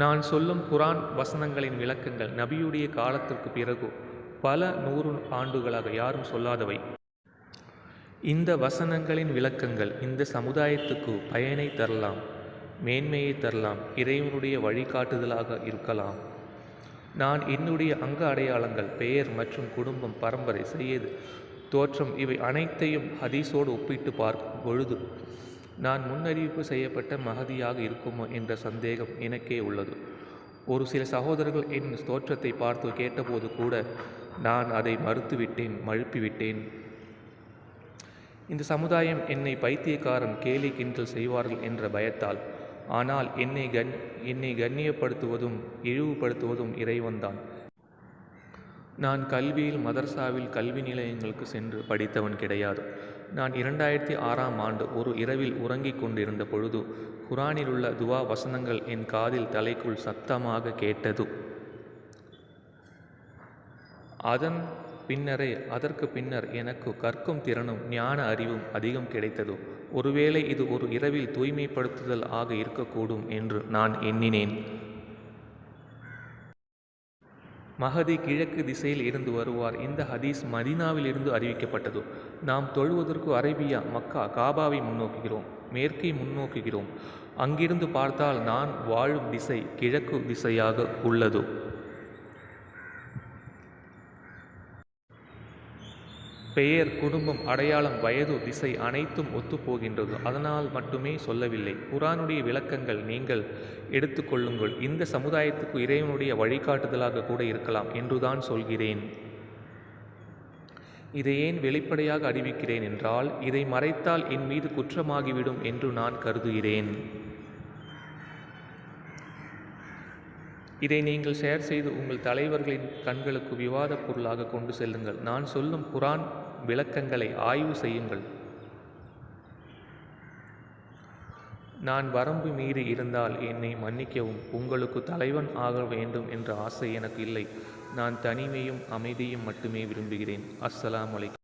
நான் சொல்லும் குரான் வசனங்களின் விளக்கங்கள் நபியுடைய காலத்திற்கு பிறகு பல 100 ஆண்டுகளாக யாரும் சொல்லாதவை. இந்த வசனங்களின் விளக்கங்கள் இந்த சமுதாயத்துக்கு பயனை தரலாம், மேன்மையை தரலாம், இறைவனுடைய வழிகாட்டுதலாக இருக்கலாம். நான் என்னுடைய அங்க அடையாளங்கள், பெயர் மற்றும் குடும்பம், பரம்பரை, செய்யது, தோற்றம் இவை அனைத்தையும் ஹதீஸோடு ஒப்பிட்டு பார்க்கும் பொழுது நான் முன்னறிவிப்பு செய்யப்பட்ட மஹதியாக இருக்குமோ என்ற சந்தேகம் எனக்கே உள்ளது. ஒரு சில சகோதரர்கள் என் தோற்றத்தை பார்த்து கேட்டபோது கூட நான் அதை மறுத்துவிட்டேன், மழுப்பிவிட்டேன். இந்த சமுதாயம் என்னை பைத்தியக்காரன், கேலி கிண்டல் செய்வார்கள் என்ற பயத்தால். ஆனால் என்னை கண்ணியப்படுத்துவதும் இழிவுபடுத்துவதும் இறைவன்தான். நான் கல்வியில் மதர்சாவில் கல்வி நிலையங்களுக்கு சென்று படித்தவன் கிடையாது. நான் 2006ஆம் ஆண்டு ஒரு இரவில் உறங்கிக் கொண்டிருந்த பொழுது குரானில் உள்ள துவா வசனங்கள் என் காதில் தலைக்குள் சத்தமாக கேட்டது. அதற்கு பின்னர் எனக்கு கற்கும் திறனும் ஞான அறிவும் அதிகம் கிடைத்தது. ஒருவேளை இது ஒரு இரவில் தூய்மைப்படுத்துதல் ஆக இருக்கக்கூடும் என்று நான் எண்ணினேன். மஹதி கிழக்கு திசையில் இருந்து வருவார். இந்த ஹதீஸ் மதீனாவில் இருந்து அறிவிக்கப்பட்டது. நாம் தொழுவதற்கு அரேபியா, மக்கா, காபாவை முன்னோக்குகிறோம், மேற்கை முன்னோக்குகிறோம். அங்கிருந்து பார்த்தால் நான் வாழும் திசை கிழக்கு திசையாக உள்ளது. பெயர், குடும்பம், அடையாளம், வயது, திசை அனைத்தும் ஒத்துப்போகின்றது. அதனால் மட்டுமே சொல்லவில்லை. குரானுடைய விளக்கங்கள் நீங்கள் எடுத்துக்கொள்ளுங்கள். இந்த சமுதாயத்துக்கு இறைவனுடைய வழிகாட்டுதலாக கூட இருக்கலாம் என்றுதான் சொல்கிறேன். இதை ஏன் வெளிப்படையாக அறிவிக்கிறேன் என்றால், இதை மறைத்தால் என் மீது குற்றமாகிவிடும் என்று நான் கருதுகிறேன். இதை நீங்கள் ஷேர் செய்து உங்கள் தலைவர்களின் கண்களுக்கு விவாத பொருளாக கொண்டு செல்லுங்கள். நான் சொல்லும் குரான் விளக்கங்களை ஆய்வு செய்யுங்கள். நான் வரம்பு மீறி இருந்தால் என்னை மன்னிக்கவும். உங்களுக்கு தலைவன் ஆக வேண்டும் என்ற ஆசை எனக்கு இல்லை. நான் தனிமையும் அமைதியும் மட்டுமே விரும்புகிறேன். அஸ்ஸலாமு அலைக்கும்.